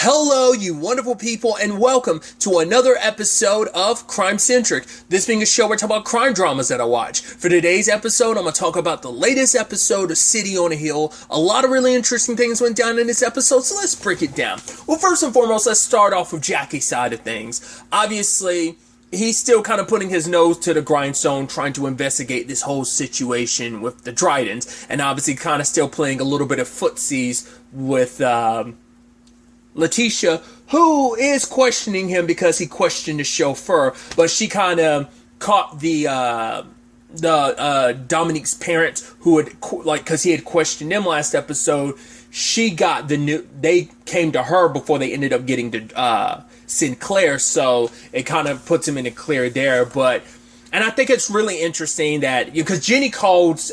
Hello, you wonderful people, and welcome to another episode of Crime Centric. This being a show where I talk about crime dramas that I watch. For today's episode, I'm going to talk about the latest episode of City on a Hill. A lot of really interesting things went down in this episode, so let's break it down. Well, first and foremost, let's start off with Jackie's side of things. Obviously, he's still kind of putting his nose to the grindstone, trying to investigate this whole situation with the Dryden's, and obviously kind of still playing a little bit of footsies with Letitia, who is questioning him because he questioned the chauffeur, but she kind of caught the Dominique's parents, who had because he had questioned them last episode. She got they came to her before they ended up getting to Sinclair, so it kind of puts him in a clear there. And I think it's really interesting that, because Jenny calls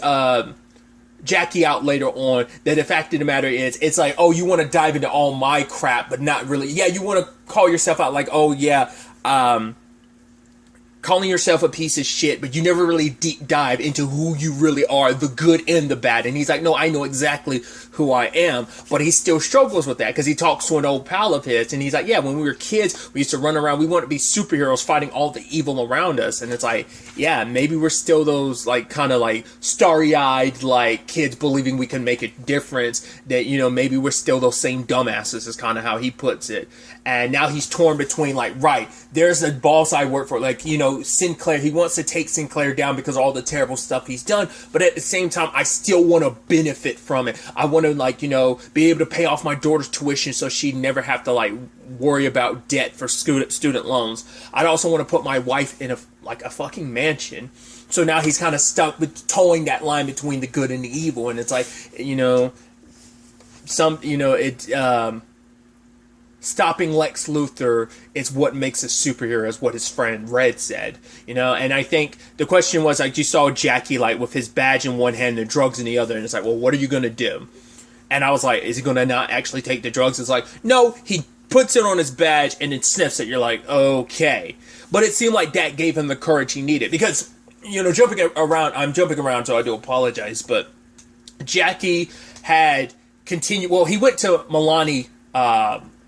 Jackie out later on, that the fact of the matter is, it's like, oh, you want to dive into all my crap, but not really. Yeah, you want to call yourself out like, oh yeah, calling yourself a piece of shit, but you never really deep dive into who you really are, the good and the bad. And he's like, no, I know exactly who I am, but he still struggles with that because he talks to an old pal of his, and he's like, yeah, when we were kids, we used to run around, we wanted to be superheroes fighting all the evil around us. And it's like, yeah, maybe we're still those like kind of like starry-eyed like kids believing we can make a difference, that, you know, maybe we're still those same dumbasses, is kind of how he puts it. And now he's torn between like, right, there's a boss I work for, like, you know, Sinclair, he wants to take Sinclair down because of all the terrible stuff he's done, but at the same time, I still want to benefit from it. I want to, like, you know, be able to pay off my daughter's tuition so she'd never have to, like, worry about debt for student loans. I'd also want to put my wife in a fucking mansion. So now he's kind of stuck with towing that line between the good and the evil, and it's like, you know, stopping Lex Luthor is what makes a superhero, is what his friend Red said, you know. And I think the question was, like, you saw Jackie like with his badge in one hand and the drugs in the other, and it's like, well, what are you gonna do? And I was like, is he gonna not actually take the drugs? It's like, no, he puts it on his badge and then sniffs it. You're like, okay. But it seemed like that gave him the courage he needed, because, you know, I'm jumping around, so I do apologize, but Jackie had continued, well, he went to Milani,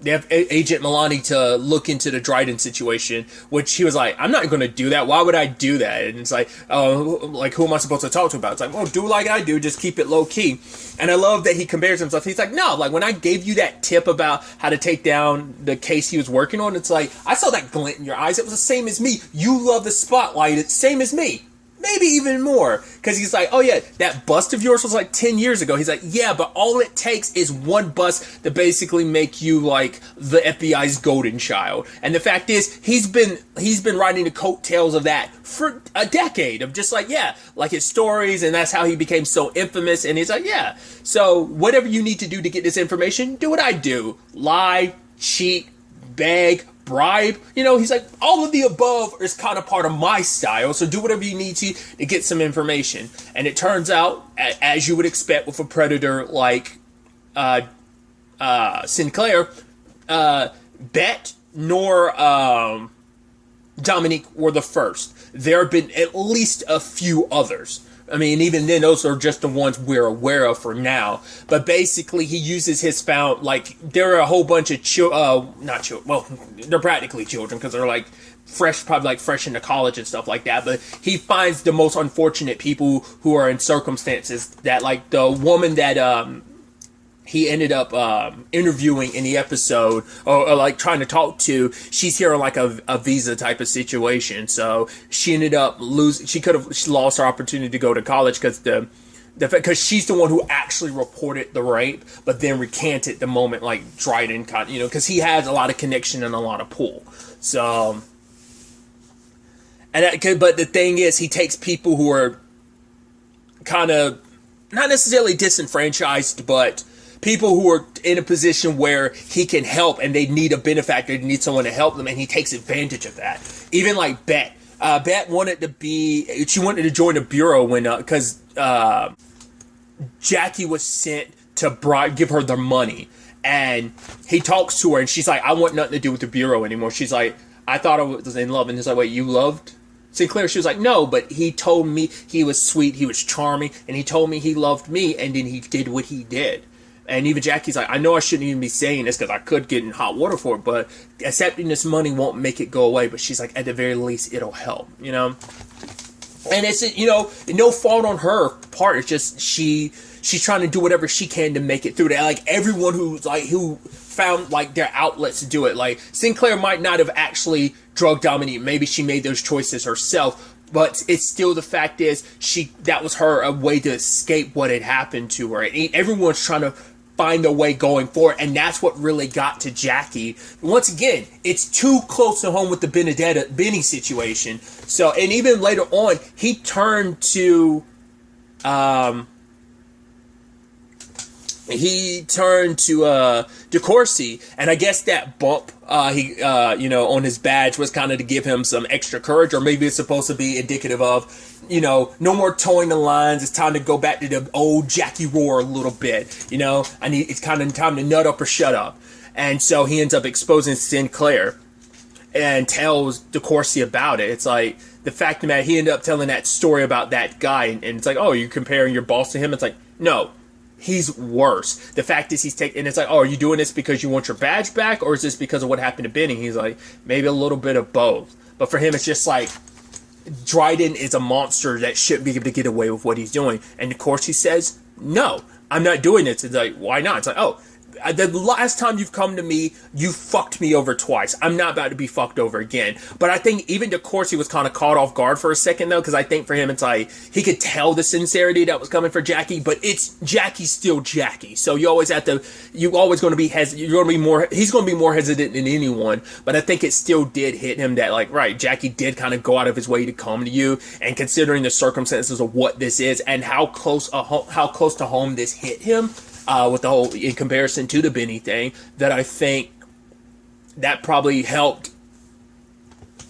they have Agent Milani to look into the Dryden situation, which he was like, I'm not going to do that. Why would I do that? And it's like, like, who am I supposed to talk to about it? It's like, well, do like I do, just keep it low key. And I love that he compares himself. He's like, no, like, when I gave you that tip about how to take down the case he was working on, it's like, I saw that glint in your eyes. It was the same as me. You love the spotlight. It's same as me. Maybe even more. Because he's like, oh yeah, that bust of yours was like 10 years ago. He's like, yeah, but all it takes is one bust to basically make you like the FBI's golden child. And the fact is, he's been riding the coattails of that for a decade, of just like, yeah, like his stories, and that's how he became so infamous. And he's like, yeah, so whatever you need to do to get this information, do what I do. Lie, cheat, beg, bribe, you know. He's like, all of the above is kind of part of my style, so do whatever you need to get some information. And it turns out, as you would expect with a predator like Sinclair, Bet nor Dominique were the first. There have been at least a few others. I mean, even then, those are just the ones we're aware of for now. But basically, he uses his like, there are a whole bunch of not children, well, they're practically children, because they're like probably fresh into college and stuff like that. But he finds the most unfortunate people who are in circumstances that, like, the woman that he ended up interviewing in the episode, or like trying to talk to, she's here on like a visa type of situation. So she ended up she lost her opportunity to go to college because she's the one who actually reported the rape, but then recanted the moment like Dryden caught, you know, because he has a lot of connection and a lot of pull. So, but the thing is, he takes people who are kind of not necessarily disenfranchised, but people who are in a position where he can help, and they need a benefactor, they need someone to help them, and he takes advantage of that. Even like Bet. Bet wanted to join the bureau when, because Jackie was sent to give her the money. And he talks to her, and she's like, I want nothing to do with the bureau anymore. She's like, I thought I was in love. And he's like, wait, you loved Sinclair? She was like, no, but he told me he was sweet, he was charming, and he told me he loved me, and then he did what he did. And even Jackie's like, I know I shouldn't even be saying this because I could get in hot water for it, but accepting this money won't make it go away. But she's like, at the very least, it'll help, you know? And it's, you know, no fault on her part. It's just she's trying to do whatever she can to make it through that. Like, everyone who found, like, their outlets to do it. Like, Sinclair might not have actually drug Dominique. Maybe she made those choices herself. But it's still, the fact is, that was her a way to escape what had happened to her. And everyone's trying to find a way going forward, and that's what really got to Jackie. Once again, it's too close to home with the Benny situation. So, and even later on, he turned to DeCourcy, and I guess that bump on his badge was kind of to give him some extra courage, or maybe it's supposed to be indicative of, no more towing the lines. It's time to go back to the old Jackie roar a little bit. It's kind of time to nut up or shut up. And so he ends up exposing Sinclair and tells DeCourcy about it. It's like, the fact that he ended up telling that story about that guy, and it's like, oh, you're comparing your boss to him? It's like, no. He's worse. The fact is, and it's like, oh, are you doing this because you want your badge back, or is this because of what happened to Benny? He's like, maybe a little bit of both. But for him, it's just like, Dryden is a monster that shouldn't be able to get away with what he's doing. And of course he says, no, I'm not doing this. It's like, why not? It's like, oh, the last time you've come to me, you fucked me over twice. I'm not about to be fucked over again. But I think even DeCourcy was kind of caught off guard for a second, though, because I think for him, it's like, he could tell the sincerity that was coming for Jackie, but Jackie's still Jackie. So you always have to, you're always going to be he's going to be more hesitant than anyone. But I think it still did hit him that, like, right, Jackie did kind of go out of his way to come to you, and considering the circumstances of what this is and how close to home this hit him, with the whole, in comparison to the Benny thing, that I think that probably helped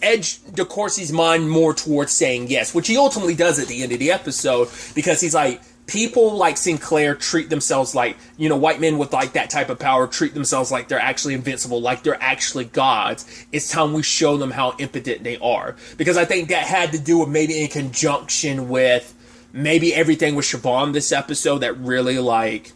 edge DeCourcy's mind more towards saying yes, which he ultimately does at the end of the episode, because he's like, people like Sinclair treat themselves like, white men with like that type of power treat themselves like they're actually invincible, like they're actually gods. It's time we show them how impotent they are. Because I think that had to do with maybe in conjunction with maybe everything with Siobhan this episode that really like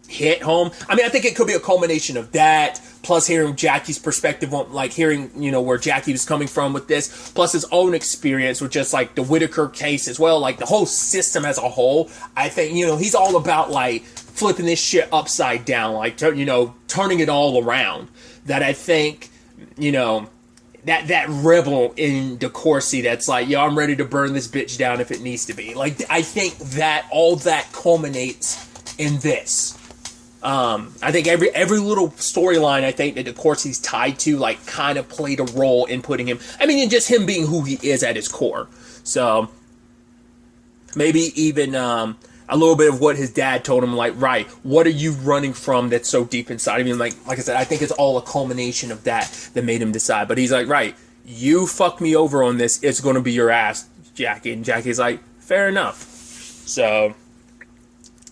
hit home. I mean, I think it could be a culmination of that, plus hearing Jackie's perspective on, like, hearing, where Jackie was coming from with this, plus his own experience with just, like, the Whitaker case as well, like, the whole system as a whole. I think, he's all about, like, flipping this shit upside down, like, turning it all around. That I think, that rebel in DeCourcy that's like, yo, I'm ready to burn this bitch down if it needs to be. Like, I think that all that culminates in this. I think every little storyline I think that DeCourcy's tied to, like, kind of played a role in putting him, and just him being who he is at his core. So, maybe even, a little bit of what his dad told him, like, right, what are you running from that's so deep inside of him? Like I said, I think it's all a culmination of that made him decide. But he's like, right, you fuck me over on this, it's going to be your ass, Jackie. And Jackie's like, fair enough. So,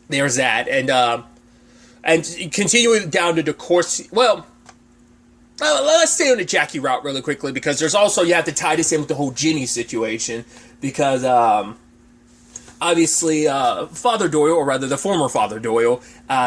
there's that. And continuing down to DeCourcy, well, let's stay on the Jackie route really quickly, because there's also, you have to tie this in with the whole Ginny situation, because obviously Father Doyle, or rather the former Father Doyle,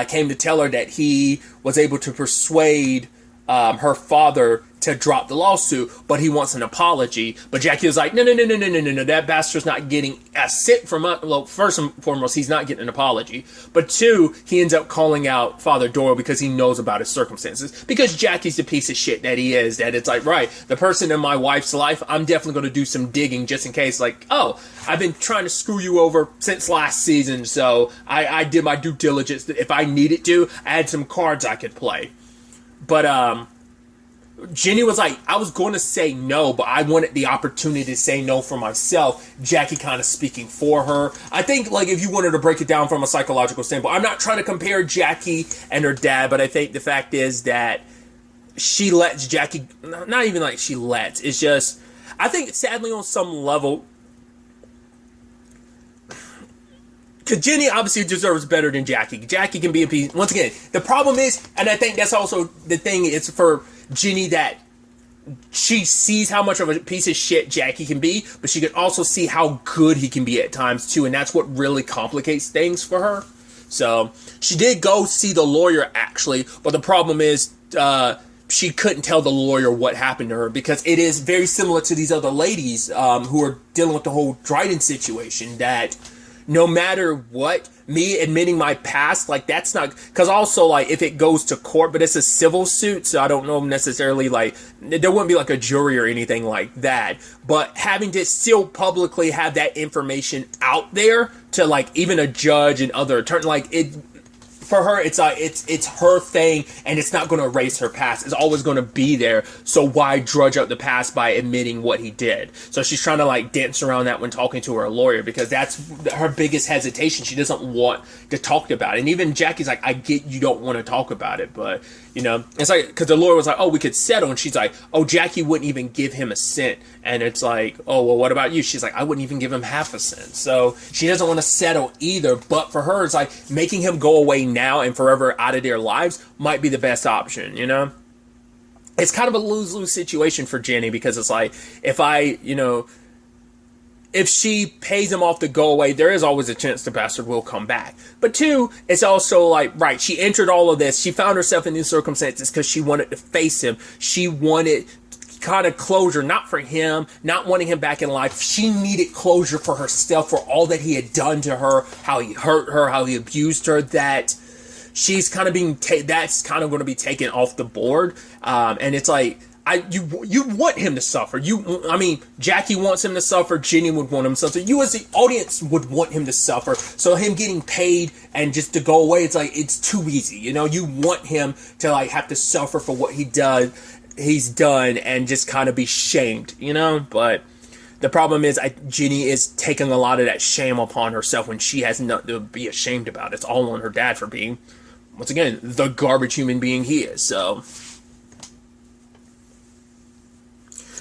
came to tell her that he was able to persuade her father to drop the lawsuit, but he wants an apology. But Jackie was like, no, that bastard's not getting a cent from us. Well, first and foremost, he's not getting an apology. But two, he ends up calling out Father Doyle because he knows about his circumstances. Because Jackie's the piece of shit that he is, that it's like, right, the person in my wife's life, I'm definitely going to do some digging just in case, like, oh, I've been trying to screw you over since last season, so I did my due diligence. If I needed to, I had some cards I could play. But, Ginny was like, I was going to say no, but I wanted the opportunity to say no for myself. Jackie kind of speaking for her. I think, like, if you wanted to break it down from a psychological standpoint, I'm not trying to compare Jackie and her dad, but I think the fact is that she lets Jackie, not even like she lets, it's just, I think sadly on some level, because Ginny obviously deserves better than Jackie. Jackie can be a piece. Once again, the problem is, and I think that's also the thing, it's for Ginny that she sees how much of a piece of shit Jackie can be, but she can also see how good he can be at times too, and that's what really complicates things for her. So she did go see the lawyer actually, but the problem is she couldn't tell the lawyer what happened to her because it is very similar to these other ladies who are dealing with the whole Dryden situation, that no matter what, me admitting my past, like, that's not, because also, like, if it goes to court, but it's a civil suit, so I don't know necessarily, like, there wouldn't be, like, a jury or anything like that, but having to still publicly have that information out there to, like, even a judge and other attorney, like, it, for her, it's her thing, and it's not going to erase her past. It's always going to be there. So why drudge up the past by admitting what he did? So she's trying to like dance around that when talking to her lawyer, because that's her biggest hesitation. She doesn't want to talk about it. And even Jackie's like, I get you don't want to talk about it, but you know, it's like, because the lawyer was like, oh, we could settle, and she's like, oh, Jackie wouldn't even give him a cent. And it's like, oh, well, what about you? She's like, I wouldn't even give him half a cent. So she doesn't want to settle either, but for her, it's like making him go away now and forever out of their lives might be the best option, you know? It's kind of a lose-lose situation for Jenny, because it's like, if she pays him off to go away, there is always a chance the bastard will come back. But two, it's also like, right, she entered all of this. She found herself in these circumstances because she wanted to face him. She wanted kind of closure, not for him, not wanting him back in life. She needed closure for herself, for all that he had done to her, how he hurt her, how he abused her, that she's kind of being, that's kind of going to be taken off the board. And it's like, you want him to suffer. Jackie wants him to suffer. Jenny would want him to suffer. You as the audience would want him to suffer. So him getting paid and just to go away, it's like, it's too easy. You know, you want him to like have to suffer for what he's done and just kind of be shamed, you know? But the problem is Jenny is taking a lot of that shame upon herself when she has nothing to be ashamed about. It's all on her dad for being, once again, the garbage human being he is. So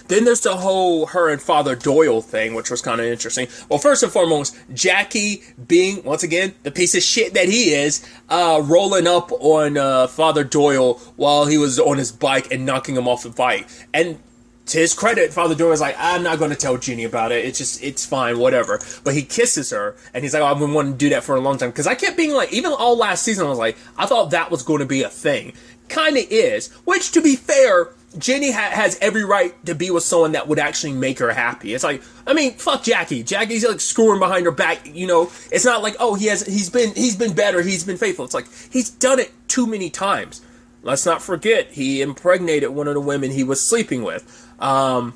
then there's the whole her and Father Doyle thing, which was kind of interesting. Well, first and foremost, Jackie being, once again, the piece of shit that he is, rolling up on Father Doyle while he was on his bike and knocking him off the bike. And to his credit, Father Doyle was like, I'm not going to tell Jenny about it. It's fine, whatever. But he kisses her, and he's like, oh, I've been wanting to do that for a long time. Because I kept being like, even all last season, I was like, I thought that was going to be a thing. Kind of is. Which, to be fair, Jenny has every right to be with someone that would actually make her happy. It's like, I mean, fuck Jackie. Jackie's like screwing behind her back, you know. It's not like, oh, he's been better, he's been faithful. It's like, he's done it too many times. Let's not forget, he impregnated one of the women he was sleeping with. Then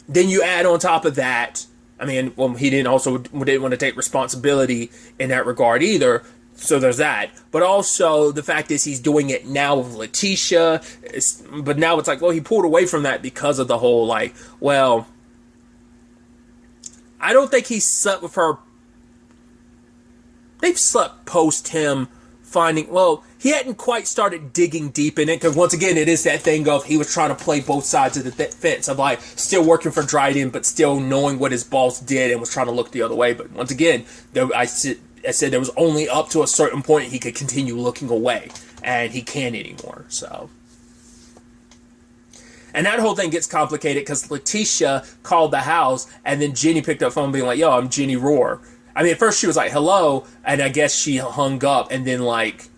you add on top of that, I mean, well, he didn't want to take responsibility in that regard either. So there's that. But also, the fact is he's doing it now with Letitia. But now it's like, well, he pulled away from that because of the whole, like, well, I don't think he slept with her. They've slept post him finding, well, he hadn't quite started digging deep in it. Because once again, it is that thing of he was trying to play both sides of the fence. Of like, still working for Dryden, but still knowing what his boss did and was trying to look the other way. But once again, I said there was only up to a certain point he could continue looking away, and he can't anymore. So, and that whole thing gets complicated because Letitia called the house, and then Jenny picked up the phone being like, yo, I'm Jenny Rohr. I mean, at first she was like, hello, and I guess she hung up, and then like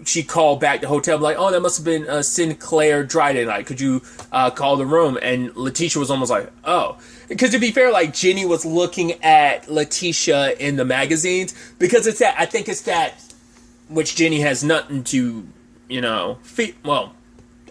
she called back the hotel like, oh, that must have been Sinclair Dryden. Like, could you call the room? And Letitia was almost like, oh. Because to be fair, like, Jenny was looking at Letitia in the magazines. Because it's that, I think it's that, which Jenny has nothing to, you know, well,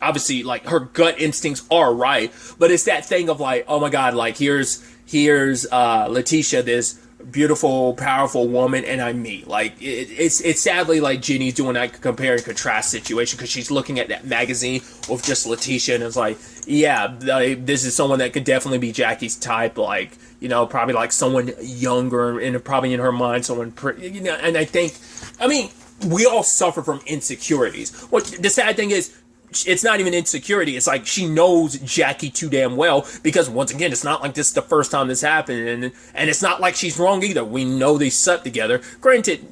obviously, like, her gut instincts are right. But it's that thing of like, oh my God, like, here's Letitia, this beautiful, powerful woman, and I'm me. Like, it's sadly like Jenny's doing that compare and contrast situation because she's looking at that magazine with just Letitia, and it's like, yeah, this is someone that could definitely be Jackie's type, like, you know, probably like someone younger, and probably in her mind, someone pretty, you know, and I mean, we all suffer from insecurities. What the sad thing is, it's not even insecurity. It's like she knows Jackie too damn well because, once again, it's not like this is the first time this happened, and it's not like she's wrong either. We know they slept together. Granted,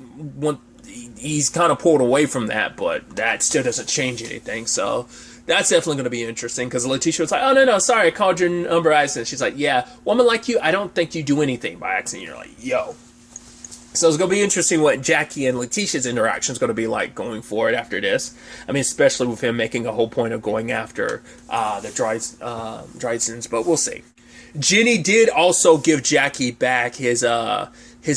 he's kind of pulled away from that, but that still doesn't change anything. So that's definitely going to be interesting because Letitia was like, oh, no, sorry, I called your number by accident. She's like, yeah, woman like you, I don't think you do anything by accident. You're like, yo. So it's going to be interesting what Jackie and Letitia's interaction is going to be like going forward after this. I mean, especially with him making a whole point of going after the Drysons, but we'll see. Jenny did also give Jackie back his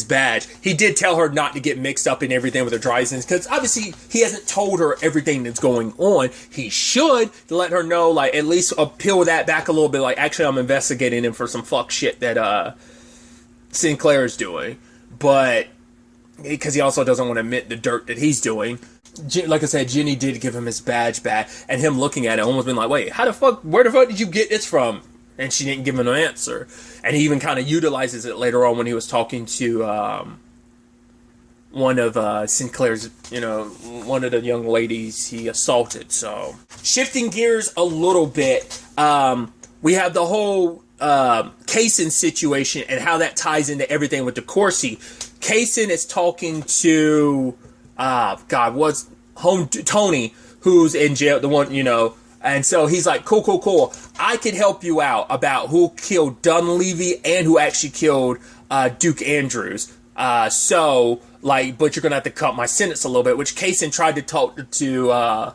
badge. He did tell her not to get mixed up in everything with the Drysons, because obviously he hasn't told her everything that's going on. He should, to let her know, like, at least peel that back a little bit, like, actually I'm investigating him for some fuck shit that Sinclair's doing. But because he also doesn't want to admit the dirt that he's doing. Like I said, Jenny did give him his badge back, and him looking at it almost been like, wait, where the fuck did you get this from? And she didn't give him an answer. And he even kind of utilizes it later on when he was talking to one of Sinclair's, one of the young ladies he assaulted. So, shifting gears a little bit, we have the whole Kaysen situation and how that ties into everything with DeCourcy. Kaysen is talking to Tony, who's in jail, the one, and so he's like, cool, I can help you out about who killed Dunleavy and who actually killed Duke Andrews, but you're gonna have to cut my sentence a little bit, which Kaysen tried to talk to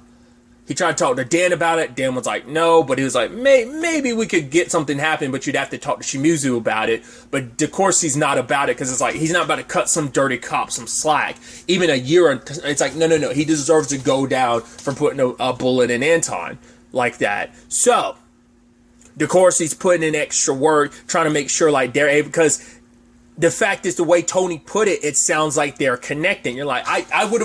he tried to talk to Dan about it. Dan was like, no, but he was like, maybe we could get something happen, but you'd have to talk to Shimizu about it. But DeCourcy's not about it, because it's like, he's not about to cut some dirty cop some slack. Even a year, it's like, no, he deserves to go down for putting a bullet in Anton like that. So, DeCourcy's putting in extra work, trying to make sure, like, they're able, because the fact is, the way Tony put it, it sounds like they're connecting. You're like, it would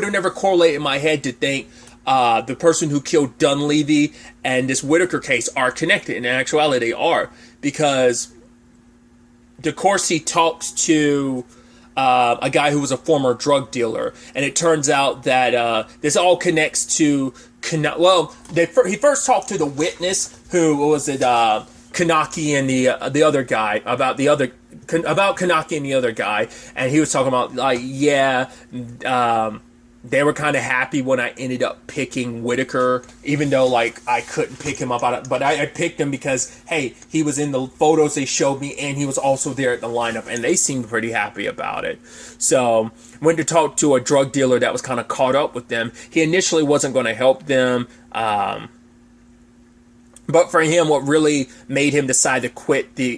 have never correlated in my head to think the person who killed Dunleavy and this Whitaker case are connected. In actuality, they are, because DeCourcy talks to a guy who was a former drug dealer, and it turns out that this all connects to. He first talked to the witness, who was it, Kanaki and the other guy, about Kanaki and the other guy, and he was talking about, like, they were kind of happy when I ended up picking Whitaker, even though, like, I couldn't pick him up but I picked him because, hey, he was in the photos they showed me, and he was also there at the lineup, and they seemed pretty happy about it. So, went to talk to a drug dealer that was kind of caught up with them. He initially wasn't going to help them, but for him, what really made him decide to quit the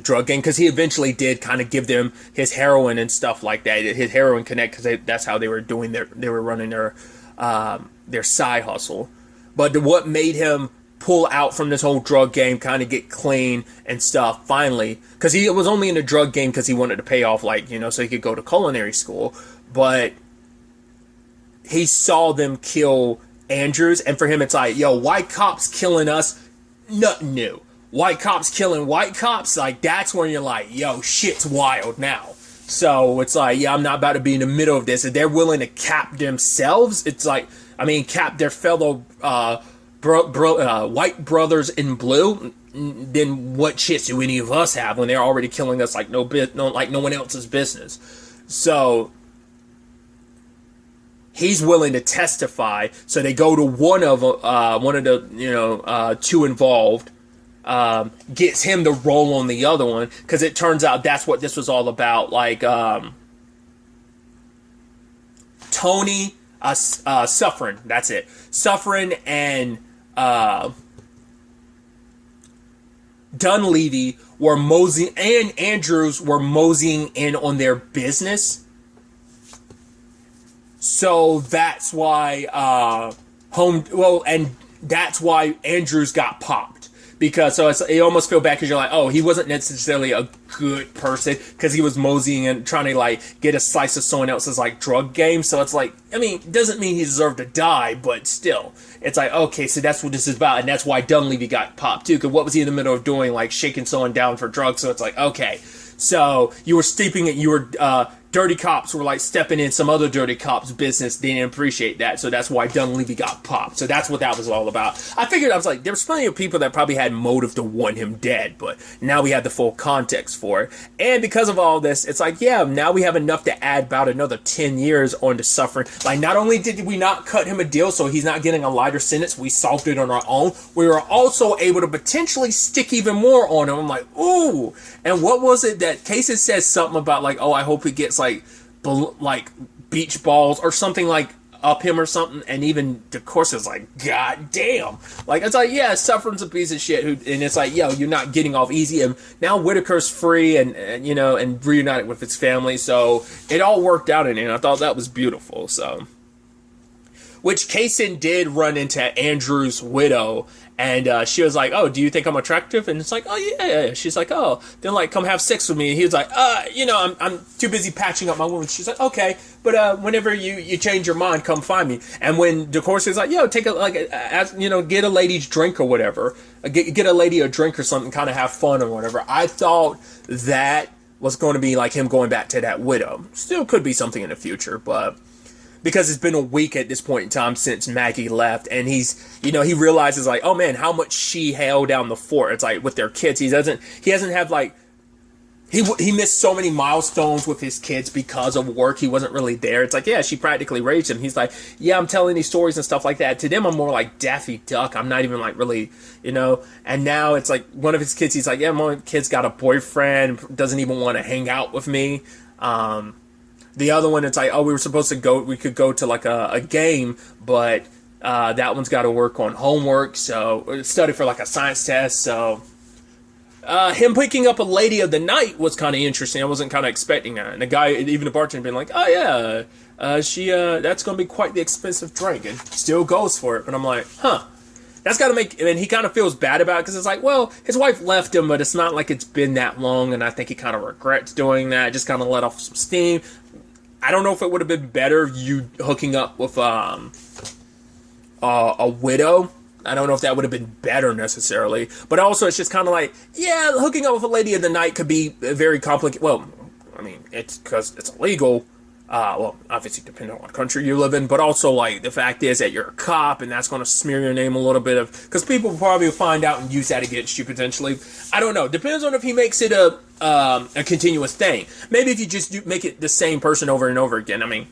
drug game, because he eventually did kind of give them his heroin and stuff like that, his heroin connect, because that's how they were doing running their side hustle. But what made him pull out from this whole drug game, kind of get clean and stuff, finally, because he was only in the drug game because he wanted to pay off, so he could go to culinary school, but he saw them kill Andrews, and for him it's like, white cops killing us, nothing new. White cops killing white cops, like, that's when you're like, shit's wild now. So it's like, I'm not about to be in the middle of this. If they're willing to cap themselves, it's like, cap their fellow white brothers in blue, then what shits do any of us have when they're already killing us like no one else's business? So he's willing to testify, so they go to one of the two involved, gets him to roll on the other one, because it turns out that's what this was all about. Like, Tony, Suffering, that's it. Suffering and Dunleavy were moseying, and Andrews were moseying in on their business. So that's why and that's why Andrews got popped, because you almost feel bad, because you're like, he wasn't necessarily a good person because he was moseying and trying to, like, get a slice of someone else's, like, drug game. So it's like, doesn't mean he deserved to die, but still, it's like, okay, so that's what this is about, and that's why Dunleavy got popped too, because what was he in the middle of doing? Like, shaking someone down for drugs. So it's like, okay, so you were steeping it, you were dirty cops were like stepping in some other dirty cops' business. They didn't appreciate that, so that's why Dunleavy got popped. So that's what that was all about. I figured, I was like, there was plenty of people that probably had motive to want him dead, but now we have the full context for it. And because of all this, it's like, yeah, now we have enough to add about another 10 years on to suffering. Like, not only did we not cut him a deal so he's not getting a lighter sentence, we solved it on our own. We were also able to potentially stick even more on him. I'm like, ooh. And what was it that Casey says something about, like, oh, I hope he gets like beach balls or something like up him or something, and even the course is like, god damn, like, it's like, yeah, Suffering's a piece of shit and it's like, yo, you're not getting off easy, and now Whitaker's free and you know, and reunited with his family, so it all worked out in it, and I thought that was beautiful. So, which Kaysen did run into Andrew's widow, and she was like, oh, do you think I'm attractive? And it's like, oh, yeah. She's like, oh, then, like, come have sex with me. And he was like, you know, I'm too busy patching up my wound. She's like, okay, but whenever you change your mind, come find me. And when DeCourcy's like, yo, take you know, get a lady's drink or whatever. Get a lady a drink or something, kind of have fun or whatever. I thought that was going to be, like, him going back to that widow. Still could be something in the future, but... because it's been a week at this point in time since Maggie left, and he's, you know, he realizes, like, oh man, how much she held down the fort. It's like with their kids, he hasn't have, like, he missed so many milestones with his kids because of work. He wasn't really there. It's like, yeah, she practically raised him. He's like, yeah, I'm telling these stories and stuff like that. To them, I'm more like Daffy Duck. I'm not even like really, you know. And now it's like one of his kids, he's like, yeah, my kid's got a boyfriend, doesn't even want to hang out with me. The other one, it's like, oh, we could go to like a game, but that one's got to work on homework, so study for like a science test. So him picking up a lady of the night was kind of interesting. I wasn't kind of expecting that. And the guy, even the bartender, being like, oh yeah, she that's gonna be quite the expensive drink, and still goes for it. But I'm like, huh. That's got to make, and he kind of feels bad about it because it's like, well, his wife left him, but it's not like it's been that long, and I think he kind of regrets doing that. Just kind of let off some steam. I don't know if it would have been better you hooking up with a widow. I don't know if that would have been better necessarily. But also, it's just kind of like, yeah, hooking up with a lady of the night could be very complicated. Well, I mean, it's because it's illegal. Well, obviously depending on what country you live in, but also, like, the fact is that you're a cop, and that's going to smear your name a little bit of, because people will probably find out and use that against you potentially. I don't know. Depends on if he makes it a continuous thing. Maybe if you just make it the same person over and over again. I mean,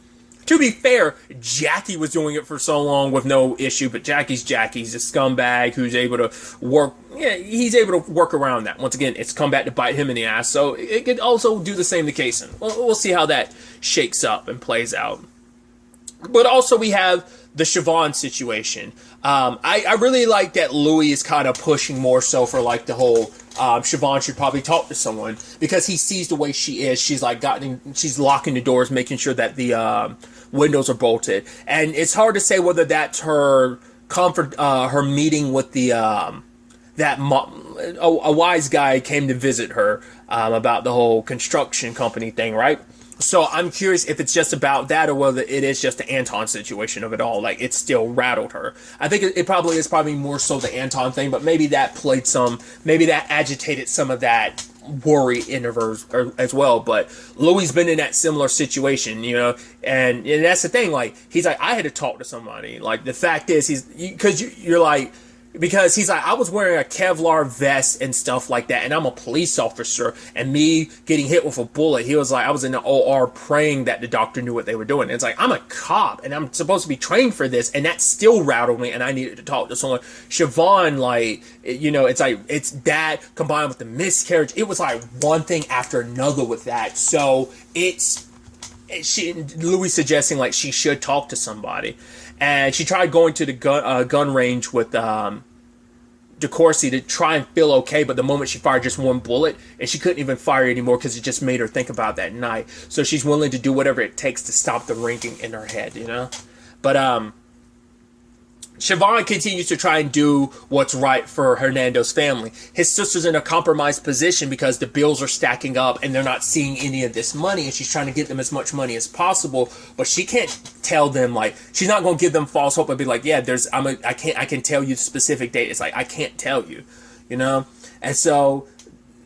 to be fair, Jackie was doing it for so long with no issue, but Jackie's a scumbag who's able to work. Yeah, he's able to work around that. Once again, it's come back to bite him in the ass, so it could also do the same to Kaysen. We'll see how that shakes up and plays out. But also we have the Siobhan situation. I really like that Louis is kind of pushing more so for like the whole Siobhan should probably talk to someone, because he sees the way she is. She's like she's locking the doors, making sure that the windows are bolted, and it's hard to say whether that's her her meeting with the a wise guy came to visit her about the whole construction company thing, right? So I'm curious if it's just about that, or whether it is just the Anton situation of it all. Like, it still rattled her. I think it probably is more so the Anton thing, but maybe that maybe that agitated some of that worry in her as well. But Louis been in that similar situation, you know, and that's the thing. Like, he's like, I had to talk to somebody. Like, the fact is, you're like, because he's like, I was wearing a Kevlar vest and stuff like that, and I'm a police officer, and me getting hit with a bullet, he was like, I was in the OR praying that the doctor knew what they were doing. And it's like, I'm a cop, and I'm supposed to be trained for this, and that still rattled me, and I needed to talk to someone. Siobhan, like, you know, it's like, it's that combined with the miscarriage. It was like one thing after another with that. So Louis suggesting like she should talk to somebody. And she tried going to the gun range with DeCourcy to try and feel okay, but the moment she fired just one bullet, and she couldn't even fire anymore because it just made her think about that night. So she's willing to do whatever it takes to stop the ringing in her head, you know? But Siobhan continues to try and do what's right for Hernando's family. His sister's in a compromised position because the bills are stacking up and they're not seeing any of this money, and she's trying to get them as much money as possible, but she can't tell them, like, she's not going to give them false hope and be like, yeah, I can tell you the specific date. It's like, I can't tell you, you know? And so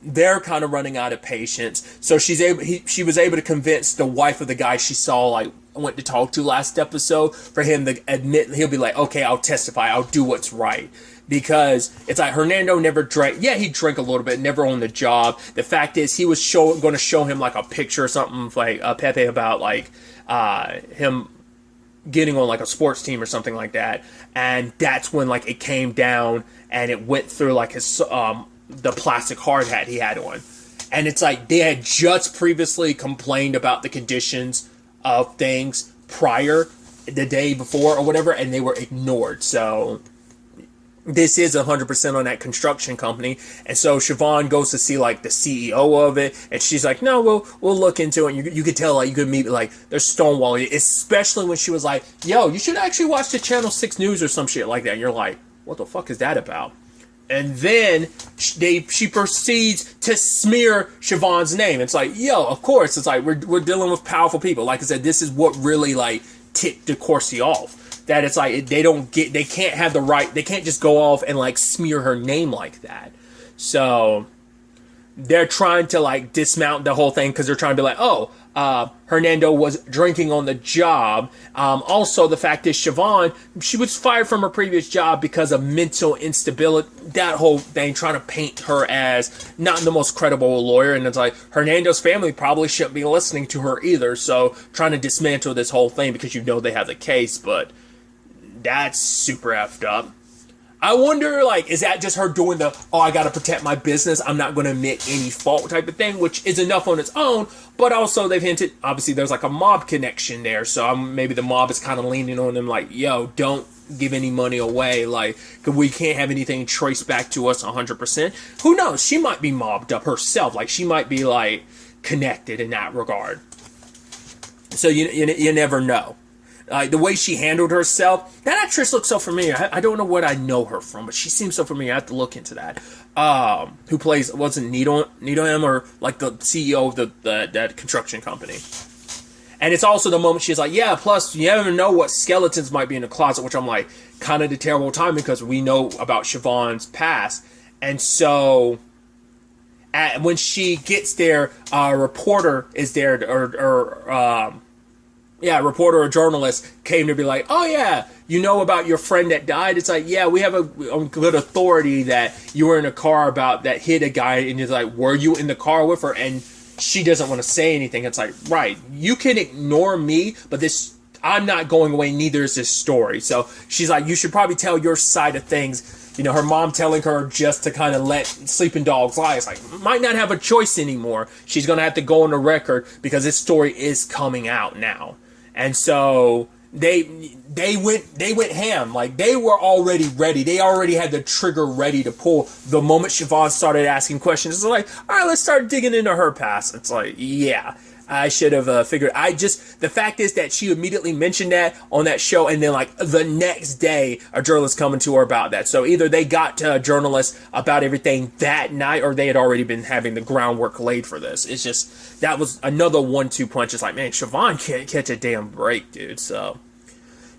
they're kind of running out of patience. So she was able to convince the wife of the guy she saw, like, went to talk to last episode, for him to admit, he'll be like, okay, I'll testify, I'll do what's right. Because it's like Hernando never drank. Yeah, he drank a little bit, never on the job. The fact is, he was going to show him like a picture or something, like Pepe, about like him getting on like a sports team or something like that. And that's when like it came down and it went through like his the plastic hard hat he had on. And it's like they had just previously complained about the conditions of things prior, the day before or whatever, and they were ignored. So this is 100% on that construction company. And so Siobhan goes to see like the CEO of it, and she's like, no, we'll look into it. And you could tell, like, you could meet like they're stonewalling, especially when she was like, yo, you should actually watch the Channel 6 News or some shit like that. And you're like, what the fuck is that about? And then she proceeds to smear Siobhan's name. It's like, yo, of course. It's like we're dealing with powerful people. Like I said, this is what really like tipped DeCourcy off. That it's like they can't have the right. They can't just go off and like smear her name like that. So they're trying to like dismount the whole thing because they're trying to be like, oh, Hernando was drinking on the job. Also, the fact is, Siobhan, she was fired from her previous job because of mental instability. That whole thing, trying to paint her as not the most credible lawyer. And it's like, Hernando's family probably shouldn't be listening to her either. So trying to dismantle this whole thing because you know they have the case. But that's super effed up. I wonder, like, is that just her doing the, oh, I gotta protect my business, I'm not gonna admit any fault type of thing, which is enough on its own, but also they've hinted, obviously there's like a mob connection there, so maybe the mob is kind of leaning on them like, yo, don't give any money away, like, cause we can't have anything traced back to us 100%. Who knows, she might be mobbed up herself, like, she might be, like, connected in that regard. So you never know. The way she handled herself, that actress looks so familiar. I don't know what I know her from, but she seems so familiar. I have to look into that. Who plays, wasn't Nito M, or like the CEO of that construction company. And it's also the moment she's like, yeah, plus you never know what skeletons might be in the closet, which I'm like, kind of the terrible timing because we know about Siobhan's past. And so when she gets there, a reporter is there, a reporter or journalist came to be like, oh yeah, you know about your friend that died? It's like, yeah, we have a good authority that you were in a car that hit a guy, and it's like, were you in the car with her? And she doesn't want to say anything. It's like, right, you can ignore me, but I'm not going away, neither is this story. So she's like, you should probably tell your side of things. You know, her mom telling her just to kind of let sleeping dogs lie. It's like, might not have a choice anymore. She's going to have to go on the record because this story is coming out now. And so they went ham. Like, they were already ready. They already had the trigger ready to pull the moment Siobhan started asking questions. It's like, all right, let's start digging into her past. It's like, yeah, I should have figured. The fact is that she immediately mentioned that on that show, and then like the next day, a journalist coming to her about that. So either they got to a journalist about everything that night, or they had already been having the groundwork laid for this. It's just, that was another 1-2 punch. It's like, man, Siobhan can't catch a damn break, dude. So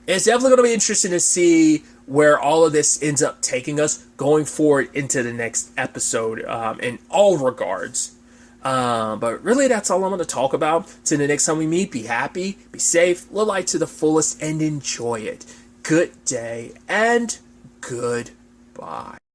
it's definitely going to be interesting to see where all of this ends up taking us going forward into the next episode, in all regards. But really, that's all I'm going to talk about. Till the next time we meet, be happy, be safe, live life to the fullest, and enjoy it. Good day, and goodbye.